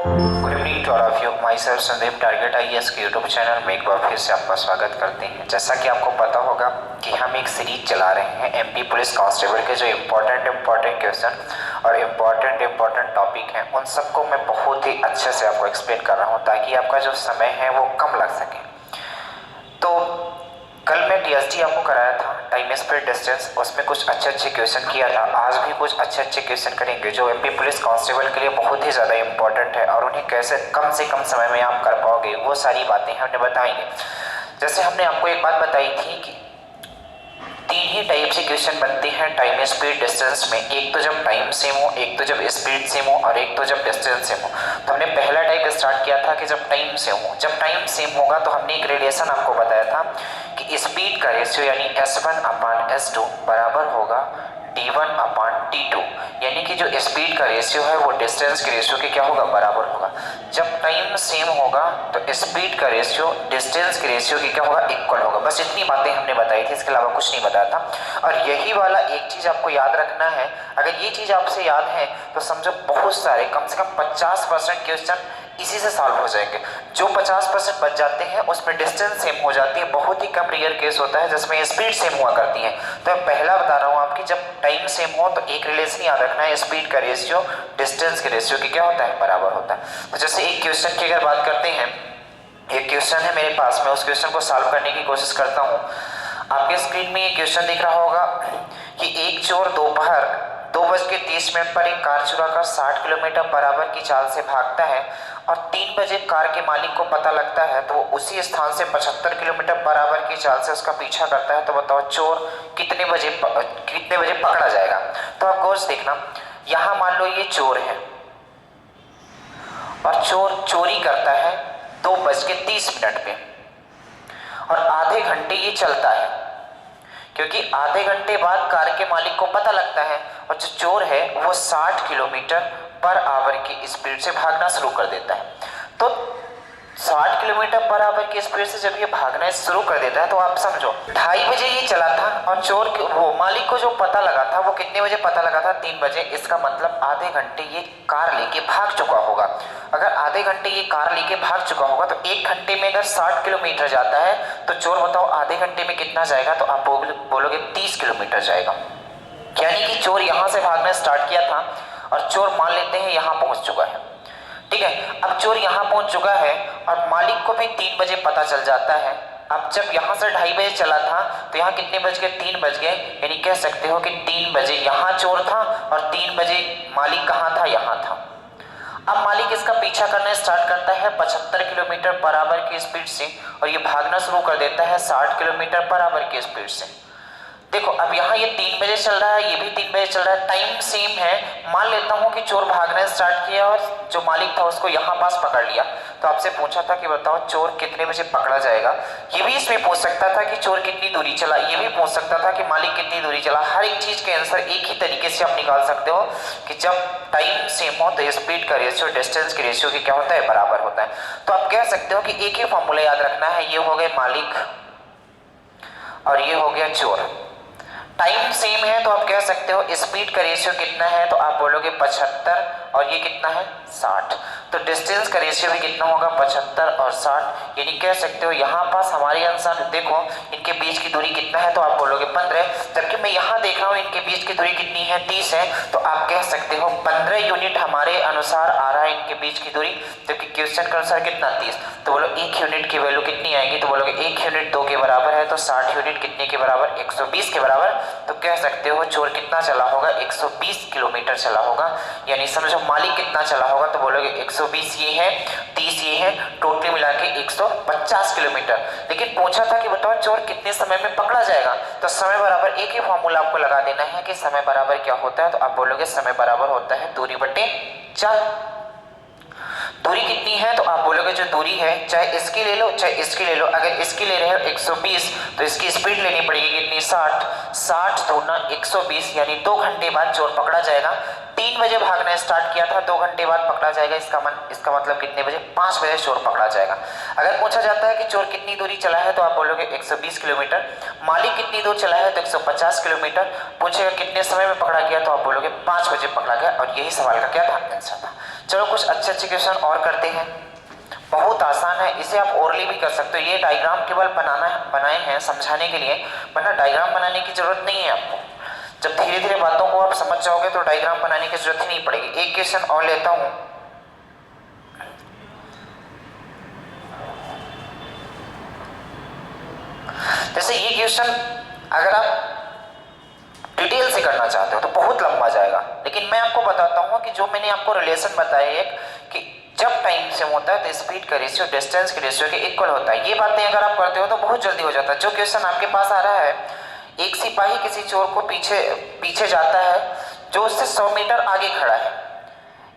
Good evening to all of you. Myself Sandeep, target IAS के YouTube channel में एक बार फिर से आपका स्वागत करते हैं। जैसा कि आपको पता होगा कि हम एक सीरीज चला रहे हैं एमपी पुलिस कांस्टेबल के जो इम्पोर्टेंट क्वेश्चन और इम्पोर्टेंट टॉपिक हैं उन सबको मैं बहुत ही अच्छे से आपको एक्सप्लेन कर रहा हूँ ताकि आपका जो समय है वो कम लग सके। तो कल मैं टीएसडी आपको कराया था, टाइम स्पीड डिस्टेंस, उसमें कुछ अच्छे क्वेश्चन किया था। आज भी कुछ अच्छे क्वेश्चन करेंगे जो एमपी पुलिस कांस्टेबल के लिए बहुत ही ज़्यादा इंपॉर्टेंट है और उन्हें कैसे कम से कम समय में आप कर पाओगे वो सारी बातें हमने बताएंगे। जैसे हमने आपको एक बात बताई थी कि तीन ही टाइप से क्वेश्चन बनते हैं टाइम स्पीड डिस्टेंस में, एक तो जब टाइम सेम हो, एक तो जब स्पीड सेम हो और एक तो जब डिस्टेंस सेम हो। तो हमने पहला टाइप स्टार्ट किया था कि जब टाइम सेम हो। जब टाइम सेम होगा तो हमने एक रिलेशन आपको बताया था कि स्पीड का रेशियो यानी S1/S2 बराबर होगा D1/D2, यानी कि जो स्पीड का रेशियो है वो डिस्टेंस के रेशियो के क्या होगा, बराबर होगा। जब टाइम सेम होगा तो स्पीड का रेशियो डिस्टेंस के रेशियो के क्या होगा, इक्वल होगा। बस इतनी बातें हमने बताई थी, इसके अलावा कुछ नहीं बताया था। और यही वाला एक चीज आपको याद रखना है। अगर ये चीज आपसे याद है तो समझो बहुत सारे, कम से कम 50% क्वेश्चन इसी से सॉल्व हो जाएंगे। जो 50% बच जाते हैं उसमें डिस्टेंस सेम हो जाती है, बहुत ही कम रेयर केस होता है जिसमें स्पीड सेम हुआ करती है। तो मैं पहला बता रहा हूँ आपकी, जब टाइम सेम हो तो एक रिलेशन याद रखना है, स्पीड का रेशियो डिस्टेंस के रेशियो की क्या होता है, बराबर होता है। तो जैसे एक क्वेश्चन की अगर बात करते हैं, एक क्वेश्चन है मेरे पास, मैं उस क्वेश्चन को सॉल्व करने की कोशिश करता हूँ। आपके स्क्रीन में ये क्वेश्चन दिख रहा होगा कि एक चोर दोपहर 2:30 पर एक कार चुराकर 60 किलोमीटर बराबर की चाल से भागता है और 3 बजे कार के मालिक को पता लगता है तो वो उसी स्थान से 75 किलोमीटर बराबर की चाल से उसका पीछा करता है। तो बताओ चोर कितने बजे पकड़ा जाएगा। तो आप गौर से देखना, यहाँ मान लो ये चोर है और चोर चोरी करता है 2:30 पे और आधे घंटे ये चलता है, क्योंकि आधे घंटे बाद कार के मालिक को पता लगता है और जो चोर है वो 60 किलोमीटर पर आवर की स्पीड से भागना शुरू कर देता है। तो 60 किलोमीटर पर आवर की स्पीड से जब ये भागना शुरू कर देता है तो आप समझो 2:30 बजे ये चला था और चोर वो मालिक को जो पता लगा था वो कितने बजे पता लगा था, 3 बजे। इसका मतलब आधे घंटे ये कार लेके भाग चुका होगा। अगर आधे घंटे ये कार लेके भाग चुका होगा तो 1 घंटे में अगर 60 किलोमीटर जाता है तो चोर बताओ आधे घंटे में कितना जाएगा, तो आप बोलोगे 30 किलोमीटर जाएगा। यानी कि चोर यहां से भागना स्टार्ट किया था और चोर मान लेते हैं यहां पहुंच चुका है। ठीक है, अब चोर यहां पहुंच चुका है और मालिक को भी 3 बजे पता चल जाता है। अब जब यहां से 2:30 बजे चला था तो यहाँ कितने बज गए, 3 बज गए। यानी कह सकते हो कि 3 बजे यहां चोर था और 3 बजे मालिक कहां था, यहां था। अब मालिक इसका पीछा करना स्टार्ट करता है 75 किलोमीटर बराबर की स्पीड से और ये भागना शुरू कर देता है 60 किलोमीटर बराबर की स्पीड से। देखो अब यहाँ ये 3 बजे चल रहा है, ये भी 3 बजे चल रहा है, टाइम सेम है। मान लेता हूँ कि चोर भागना स्टार्ट किया और जो मालिक था उसको यहाँ पास पकड़ लिया। तो आपसे पूछा था कि बताओ चोर कितने बजे पकड़ा जाएगा। ये भी इसमें पूछ सकता था कि चोर कितनी दूरी चला, ये भी पूछ सकता था कि मालिक कितनी दूरी चला। हर एक चीज के आंसर एक ही तरीके से आप निकाल सकते हो कि जब टाइम सेम हो तो स्पीड का रेशियो डिस्टेंस के रेशियो की क्या होता है, बराबर होता है। तो आप कह सकते हो कि एक ही फॉर्मूला याद रखना है, ये हो गए मालिक और ये हो गया चोर। टाइम सेम है तो आप कह सकते हो स्पीड का रेशियो कितना है, तो आप बोलोगे 75 और ये कितना है, 60। तो डिस्टेंस का रेशियो भी कितना होगा, 75 और 60। यानी कह सकते हो यहाँ पास हमारे अनुसार देखो इनके बीच की दूरी कितना है, तो आप बोलोगे 15। जबकि मैं यहाँ देख रहा हूँ इनके बीच की दूरी कितनी है, 30 है। तो आप कह सकते हो 15 यूनिट हमारे अनुसार आ रहा है इनके बीच की दूरी, जबकि क्वेश्चन के अनुसार कितना, 30। तो बोलो 1 यूनिट की वैल्यू कितनी आएगी, तो बोलोगे 1 यूनिट 2 के बराबर है, तो 60 यूनिट कितने के बराबर, 120 के बराबर। तो कह सकते हो चोर कितना चला होगा, 120 किलोमीटर चला होगा। यानी समझो मालिक कितना चला होगा, तो बोलोगे 120 ये है, 30 ये है, टोटल मिला के 150 किलोमीटर। लेकिन पूछा था कि बताओ चोर कितने समय में पकड़ा जाएगा, तो समय बराबर एक ही फॉर्मूला आपको लगा देना है कि समय बराबर क्या होता है, तो आप बोलोगे समय बराबर होता है दूरी बटे चाल। दूरी कितनी है, तो आप बोलोगे जो दूरी है चाहे इसकी ले लो चाहे इसकी ले लो। अगर इसकी ले रहे हो 120 तो इसकी स्पीड लेनी पड़ेगी कितनी, 60। 60 दूना 120 यानी 2 घंटे बाद चोर पकड़ा जाएगा। 3 बजे भागना स्टार्ट किया था, 2 घंटे बाद पकड़ा जाएगा। इसका मतलब कितने बजे, 5 बजे चोर पकड़ा जाएगा। अगर पूछा जाता है कि चोर कितनी दूरी चला है, तो आप बोलोगे 120 किलोमीटर। मालिक कितनी दूर चला है, तो 150 किलोमीटर। पूछेगा कितने समय में पकड़ा गया, तो आप बोलोगे 5 बजे पकड़ा गया। और यही सवाल का क्या था, आंसर था। चलो कुछ अच्छे अच्छे क्वेश्चन और करते हैं। बहुत आसान है, इसे आप ओरली भी कर सकते हो। ये डायग्राम केवल बनाए हैं समझाने के लिए, वरना डायग्राम बनाने की जरूरत नहीं है आपको। जब धीरे धीरे बातों को आप समझ जाओगे तो डायग्राम बनाने की जरूरत ही नहीं पड़ेगी। एक क्वेश्चन और लेता हूं। जैसे ये क्वेश्चन अगर आप डिटेल से करना चाहते हो तो बहुत लंबा जाएगा, लेकिन मैं आपको बताता हूँ कि जो मैंने आपको रिलेशन बताया एक कि जब टाइम सेम होता है तो स्पीड का रेशियो डिस्टेंस के रेशियो के इक्वल होता है। ये बातें अगर आप करते हो तो बहुत जल्दी हो जाता है। जो क्वेश्चन आपके पास आ रहा है, एक सिपाही किसी चोर को पीछे जाता है जो उससे 100 मीटर आगे खड़ा है।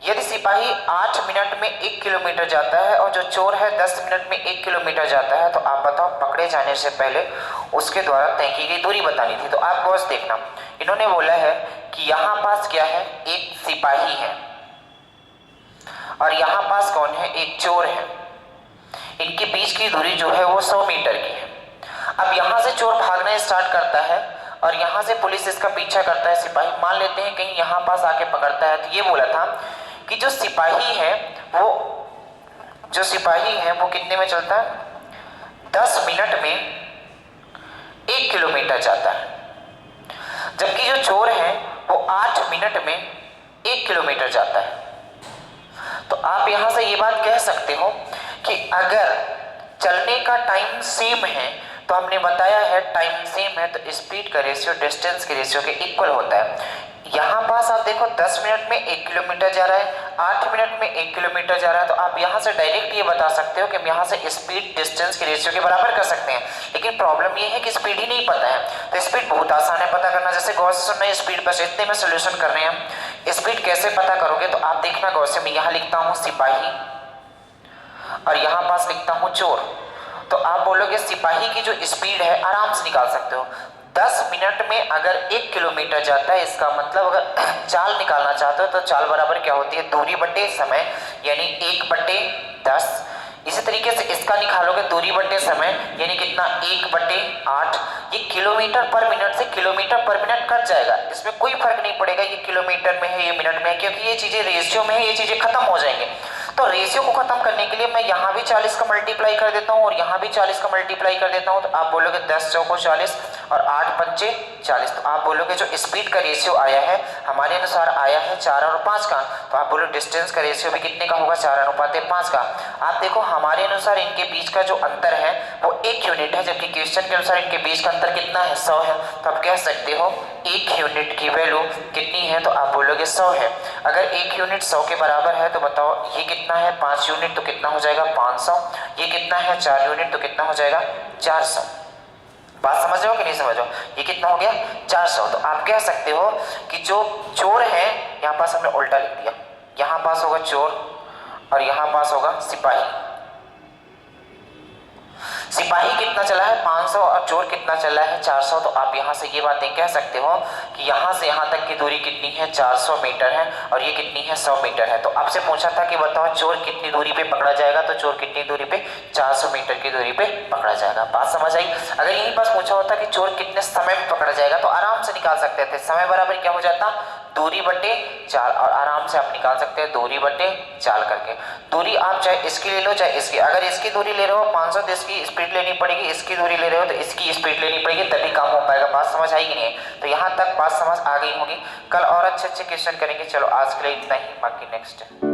यदि सिपाही 8 मिनट में 1 किलोमीटर जाता है और जो चोर है 10 मिनट में 1 किलोमीटर जाता है, तो आप बताओ पकड़े जाने से पहले उसके द्वारा तय की गई दूरी बतानी थी। तो आप गौर से देखना, इन्होंने बोला है कि यहाँ पास क्या है, एक सिपाही है और यहाँ पास कौन है, एक चोर है। इनके बीच की दूरी जो है वो 100 मीटर की है। अब यहाँ से चोर भागना स्टार्ट करता है और यहाँ से पुलिस इसका पीछा करता है। सिपाही मान लेते हैं कहीं यहाँ पास आके पकड़ता है। तो ये बोला था कि जो सिपाही है वो कितने में चलता है, 10 मिनट में 1 किलोमीटर जाता है, जबकि जो चोर है वो 8 मिनट में 1 किलोमीटर जाता है। तो आप यहां से ये बात कह सकते हो कि अगर चलने का टाइम सेम है, तो हमने बताया है टाइम सेम है तो स्पीड का रेशियो डिस्टेंस के रेशियो के इक्वल होता है। यहाँ पास आप देखो 10 मिनट में 1 किलोमीटर जा रहा है, 8 मिनट में 1 किलोमीटर जा रहा है, तो आप यहाँ से डायरेक्ट ये बता सकते हो कि हम यहाँ से स्पीड डिस्टेंस के रेशियो के बराबर कर सकते हैं। लेकिन प्रॉब्लम ये है कि स्पीड ही नहीं पता है। तो स्पीड बहुत आसान है पता करना। जैसे गौर से सुनना, स्पीड बस इतने में सोल्यूशन कर रहे हैं। स्पीड कैसे पता करोगे, तो आप देखना गौर से, मैं यहाँ लिखता हूँ सिपाही और यहाँ पास लिखता हूँ चोर। तो आप बोलोगे सिपाही की जो स्पीड है आराम से निकाल सकते हो। 10 मिनट में अगर 1 किलोमीटर जाता है, इसका मतलब अगर चाल निकालना चाहते हो तो चाल बराबर क्या होती है, दूरी बटे समय, यानी 1/10। इसी तरीके से इसका निकालोगे दूरी बटे समय, यानी कितना, 1/8। ये किलोमीटर पर मिनट से किलोमीटर पर मिनट कट जाएगा, इसमें कोई फर्क नहीं पड़ेगा ये किलोमीटर में है ये मिनट में है, क्योंकि ये चीजें रेशियो में है, ये चीजें खत्म हो जाएंगे। तो रेशियो को खत्म करने के लिए मैं यहाँ भी 40 का मल्टीप्लाई कर देता हूँ और यहाँ भी 40 का मल्टीप्लाई कर देता हूँ। तो आप बोलोगे 10 चौको 40 और 8 पंचे 40। तो आप बोलोगे जो स्पीड का रेशियो आया है हमारे अनुसार आया है 4 और 5 का। तो आप बोलो डिस्टेंस का रेशियो भी कितने का होगा, 4:5 का। आप देखो हमारे अनुसार इनके बीच का जो अंतर है वो 1 यूनिट है, जबकि क्वेश्चन के अनुसार इनके बीच का अंतर कितना है, 100 है। तो आप कह सकते हो 1 यूनिट की वैल्यू कितनी है, तो आप बोलोगे 100 है। अगर 1 यूनिट 100 के बराबर है तो बताओ ये कितना है, 5 यूनिट तो कितना हो जाएगा, 500। ये कितना है, 4 यूनिट तो कितना हो जाएगा, 400। बात समझ रहे हो कि नहीं समझ रहे हो, ये कितना हो गया, 400। तो आप कह सकते हो कि जो चोर है, यहाँ पास हमने उल्टा लिख दिया, यहाँ पास होगा चोर और यहाँ पास होगा सिपाही। सिपाही कितना चला है, 500 और चोर कितना चला है, 400। तो आप यहाँ से ये बातें कह सकते हो कि यहाँ से यहाँ तक की दूरी कितनी है, 400 मीटर है और ये कितनी है, 100 मीटर है। तो आपसे पूछा था कि बताओ चोर कितनी दूरी पे पकड़ा जाएगा, तो चोर कितनी दूरी पे, 400 मीटर की दूरी पे पकड़ा जाएगा। बात समझ आई। अगर यही पास पूछा होता कि चोर कितने समय में पकड़ा जाएगा, तो आराम से निकाल सकते थे। समय बराबर क्या हो जाता, दूरी बटे 4, और आराम से आप निकाल सकते हैं दूरी बटे 4 करके। दूरी आप चाहे इसकी ले लो चाहे इसकी, अगर इसकी दूरी ले रहे हो 500 तो इसकी स्पीड लेनी पड़ेगी, इसकी दूरी ले रहे हो तो इसकी स्पीड लेनी पड़ेगी, तभी काम हो पाएगा। बात समझ आई कि नहीं। तो यहाँ तक बात समझ आ गई होगी। कल और अच्छे अच्छे क्वेश्चन करेंगे। चलो आज के लिए इतना ही, बाकी नेक्स्ट